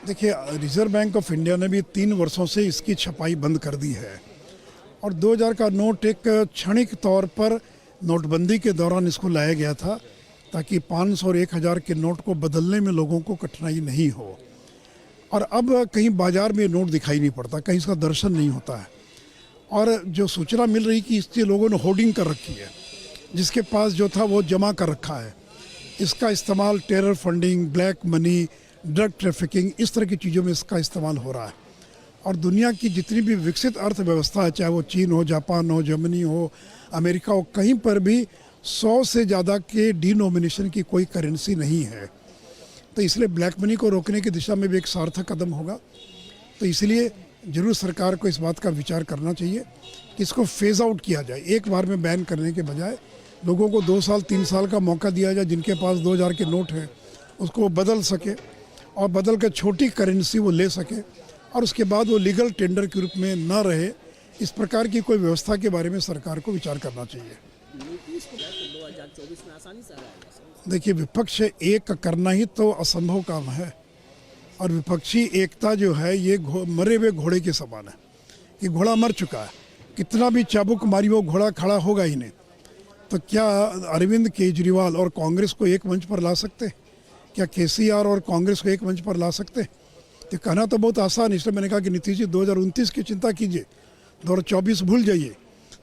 देखिए, reserve bank of India ने भी 3 वर्षों से इसकी छपाई बंद कर दी है और 2000 का नोट एक क्षणिक तौर पर नोटबंदी के दौरान इसको लाया गया था ताकि 500 और 1000 के नोट को बदलने में लोगों को कठिनाई नहीं हो। और अब कहीं बाजार में नोट दिखाई नहीं पड़ता, कहीं इसका दर्शन नहीं होता है। और जो सूचना मिल रही कि इसके लोगों ने होर्डिंग कर रखी है, जिसके पास जो था वो जमा कर रखा है। इसका इस्तेमाल terror funding, black money, drug trafficking, इस तरह की चीज़ों में इसका इस्तेमाल हो रहा है। और दुनिया की जितनी भी विकसित अर्थव्यवस्था है, चाहे वो चीन हो, जापान हो, जर्मनी हो, अमेरिका हो, कहीं पर भी 100 से ज़्यादा के डिनोमिनेशन की कोई करेंसी नहीं है। तो इसलिए ब्लैक मनी को रोकने की दिशा में भी एक सार्थक कदम होगा। तो इसलिए जरूर सरकार को इस बात का विचार करना चाहिए कि इसको फेज़ आउट किया जाए। एक बार में बैन करने के बजाय लोगों को 2 साल 3 साल का मौका दिया जाए। जिनके पास 2000 के नोट हैं उसको वो बदल सके और बदल कर छोटी करेंसी वो ले सके और उसके बाद वो लीगल टेंडर के रूप में न रहे। इस प्रकार की कोई व्यवस्था के बारे में सरकार को विचार करना चाहिए। देखिए, विपक्ष एक करना ही तो असंभव काम है और विपक्षी एकता जो है ये मरे हुए घोड़े के समान है कि घोड़ा मर चुका है, कितना भी चाबुक मारी वो घोड़ा खड़ा होगा ही नहीं। तो क्या अरविंद केजरीवाल और कांग्रेस को एक मंच पर ला सकते? क्या केसीआर और कांग्रेस को एक मंच पर ला सकते? तो कहना तो बहुत आसान है। इसलिए मैंने कहा कि नीतीश जी 2029 की चिंता कीजिए, 2024 भूल जाइए।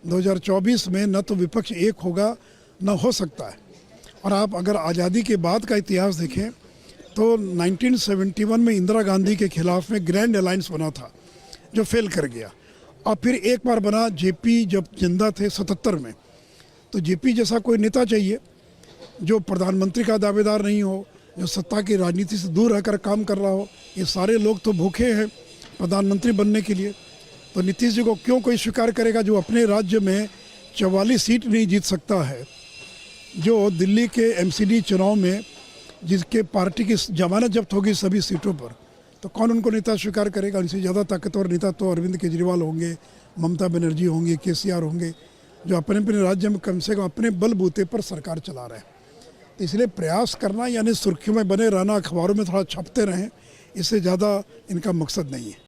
2024 में न तो विपक्ष एक होगा न हो सकता है। और आप अगर आज़ादी के बाद का इतिहास देखें तो 1971 में इंदिरा गांधी के खिलाफ में ग्रैंड अलायंस बना था जो फेल कर गया, और फिर एक बार बना जेपी जब जिंदा थे 77 में। तो जेपी जैसा कोई नेता चाहिए जो प्रधानमंत्री का दावेदार नहीं हो, जो सत्ता की राजनीति से दूर रहकर काम कर रहा हो। ये सारे लोग तो भूखे हैं प्रधानमंत्री बनने के लिए। तो नीतीश जी को क्यों कोई स्वीकार करेगा जो अपने राज्य में 44 सीट नहीं जीत सकता है, जो दिल्ली के एमसीडी चुनाव में जिसके पार्टी की जमानत जब्त होगी सभी सीटों पर, तो कौन उनको नेता स्वीकार करेगा? उनसे ज़्यादा ताकतवर नेता तो अरविंद केजरीवाल होंगे, ममता बनर्जी होंगे, केसीआर होंगे, जो अपने अपने राज्य में कम से कम अपने बलबूते पर सरकार चला रहे हैं। तो इसलिए प्रयास करना यानी सुर्खियों में बने रहना, अखबारों में थोड़ा छपते रहें, इससे ज़्यादा इनका मकसद नहीं है।